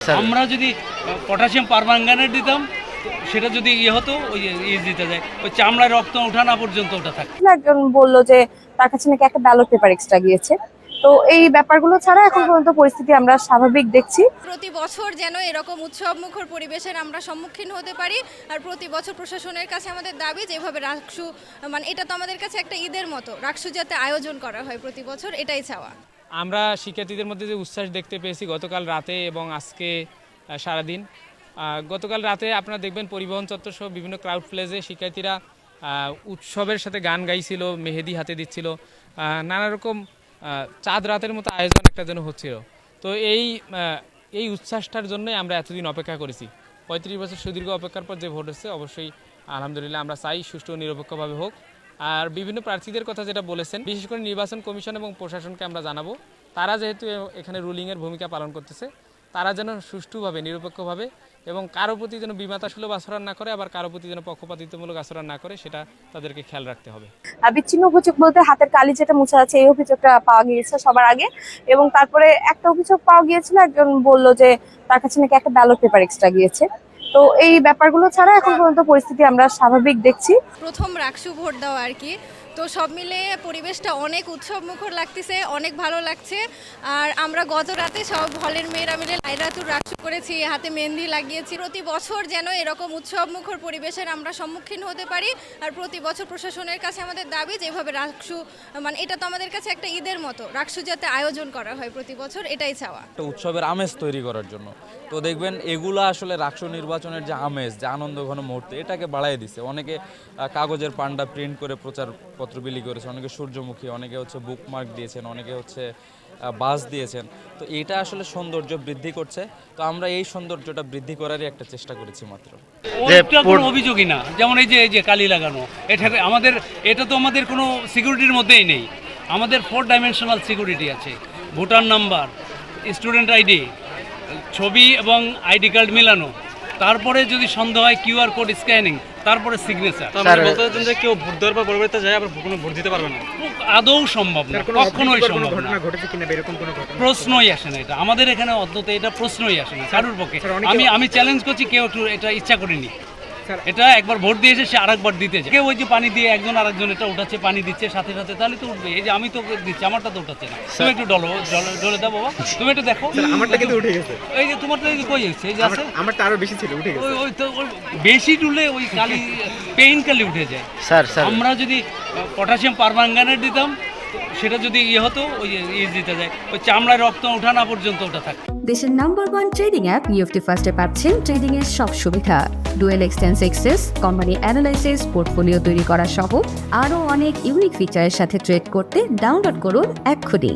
আমরা যদি potassium permanganate দিতাম সেটা যদি হতো ওই দিতে যায় ওই চামড়ায় রক্ত ওঠা না পর্যন্ত ওটা থাকে। একজন বলল যে তার কাছে নাকি একটা ব্যালট পেপার এক্সট্রা গিয়েছে। তো এই ব্যাপারগুলো ছাড়া এখন পর্যন্ত পরিস্থিতি আমরা স্বাভাবিক দেখছি। প্রতি বছর যেন এরকম উৎসব মুখর পরিবেশের আমরা সম্মুখীন হতে পারি। আর প্রতি বছর প্রশাসনের কাছে আমাদের দাবি যেভাবে রাকসু এটা তো আমাদের কাছে একটা ঈদের মতো, রাকসু যাতে আয়োজন করা হয় প্রতি বছর, এটাই চাওয়া। আমরা শিক্ষার্থীদের মধ্যে যে উচ্ছ্বাস দেখতে পেয়েছি গতকাল রাতে এবং আজকে সারাদিন। গতকাল রাতে আপনারা দেখবেন পরিবহন চত্বর সহ বিভিন্ন ক্রাউড প্লেসে শিক্ষার্থীরা উৎসবের সাথে গান গাইছিল, মেহেদি হাতে দিচ্ছিল, নানা রকম চাঁদ রাতের মতো আয়োজন একটা যেন হচ্ছিল। তো এই উচ্ছ্বাসটার জন্যই আমরা এতদিন অপেক্ষা করেছি। 35 বছর সুদীর্ঘ অপেক্ষার পর যে ভোট হচ্ছে, অবশ্যই আলহামদুলিল্লাহ আমরা চাই সুষ্ঠু ও নিরপেক্ষভাবে হোক। আর বিভিন্ন প্রার্থীদের কথা যেটা বলেছেন, বিশেষ করে নির্বাচন কমিশন এবং প্রশাসনকে আমরা জানাবো, তারা যেহেতু এখানে রুলিংয়ের ভূমিকা পালন করতেছে, তারা যেন সুষ্ঠুভাবে নিরপেক্ষভাবে এবং কারো প্রতি যেন বিমাতাসুলভ আচরণ না করে, আবার কারো প্রতি যেন পক্ষপাতিত্বমূলক আচরণ না করে, সেটা তাদেরকে খেয়াল রাখতে হবে। বিচ্ছিন্ন অভিযোগ বলতে হাতের কালি যেটা মুছা আছে, এই অভিযোগটা পাওয়া গিয়েছে সবার আগে। এবং তারপরে একটা অভিযোগ পাওয়া গিয়েছিল, একজন বলল যে তার কাছে নাকি একটা ব্যালট পেপার এক্সট্রা গিয়েছে। তো এই ব্যাপারগুলো ছাড়া এখন পর্যন্ত পরিস্থিতি আমরা স্বাভাবিক দেখছি। প্রথম রাকসু ভোট দেওয়া আর কি, তো সব মিলে পরিবেশটা অনেক উৎসব মুখর লাগতেছে, অনেক ভালো লাগছে। আর আমরা গত রাতে সব হলের মেয়েরা মিলে লাইলাতুর রাকসু করেছি, হাতে মেহেন্দি লাগিয়েছি। প্রতি বছর যেন এরকম উৎসব মুখর পরিবেশের আমরা সম্মুখীন হতে পারি। আর প্রতি বছর প্রশাসনের কাছে আমাদের দাবি যেভাবে রাকসু এটা তো আমাদের কাছে একটা ঈদের মতো, রাকসু যাতে আয়োজন করা হয় প্রতি বছর, এটাই চাওয়া। একটা উৎসবের আমেজ তৈরি করার জন্য। তো দেখবেন এগুলো আসলে রাকসু নির্বাচনের যে আমেজ, যে আনন্দ ঘন মুহূর্তে, এটাকে বাড়াই দিচ্ছে। অনেকে কাগজের পান্ডা প্রিন্ট করে প্রচারপত্র বিলি করেছে, অনেকে সূর্যমুখী, অনেকে হচ্ছে বুকমার্ক দিয়েছেন, অনেকে হচ্ছে বাস দিয়েছেন। তো এটা আসলে সৌন্দর্য বৃদ্ধি করছে। তো আমরা এই সৌন্দর্যটা বৃদ্ধি করারই একটা চেষ্টা করেছি মাত্র। কোনো অভিযোগই না, যেমন এই যে কালি লাগানো, এটা তো আমাদের কোনো সিকিউরিটির মধ্যেই নেই। আমাদের 4 ডাইমেনশনাল সিকিউরিটি আছে, ভোটার নাম্বার, স্টুডেন্ট আইডি, ছবি এবং আইডি কার্ড মেলানো, তারপরে যদি সন্দেহ হয় কিউআর কোড স্ক্যানিং, তারপরে সিগনেচার। বলতে চাচ্ছেন যে কেউ ভোট দেওয়ার পর পরবর্তীতে যায় আবার কোনো ভোট দিতে পারবে না? আদৌ সম্ভব না, কখনোই সম্ভব না। ঘটেছে কিনা এরকম কোনো ঘটনা? প্রশ্নই আসে না, এটা আমাদের এখানে অন্তত এটা প্রশ্নই আসে না কারোর পক্ষে। আমি চ্যালেঞ্জ করছি, কেউ একটু এটা ইচ্ছা করিনি। এটা একবার ভোট দিয়েছে, সে আরেকবার দিতে যায়। কেউ ওই যে পানি দিয়ে একজন আরেকজন এটা উঠাচ্ছে, পানি দিচ্ছে সাথে সাথে, তাহলে তো উঠবে। এই যে আমি তো দিচ্ছি, আমারটা তো উঠাচ্ছে না। তুমি একটু ডলে দাও বাবা, তুমি একটু দেখো। আমারটা কিন্তু উঠে গেছে। এই যে তোমারটা কই গেছে, এই যে আছে, আমারটা আরো বেশি ছিল, উঠে গেছে। ওই তো বেশি ডুলে ওই কালি পেইন কালি উঠে যায়। আমরা যদি পটাশিয়াম পারম্যাঙ্গানেট দিতাম সেটা যদি হতো ওই দিতে যায় ওই চামড়ায় রক্ত ওঠা না পর্যন্ত ওটা থাকে। দেশের নাম্বার 1 ট্রেডিং অ্যাপ নিফটি ফার্স্টে পাচ্ছেন ট্রেডিং এর সব সুবিধা, dual এক্সটেন্স access, company analysis, portfolio তৈরি করা সহ আরও অনেক ইউনিক ফিচারের সাথে ট্রেড করতে ডাউনলোড করুন এক্ষুনি।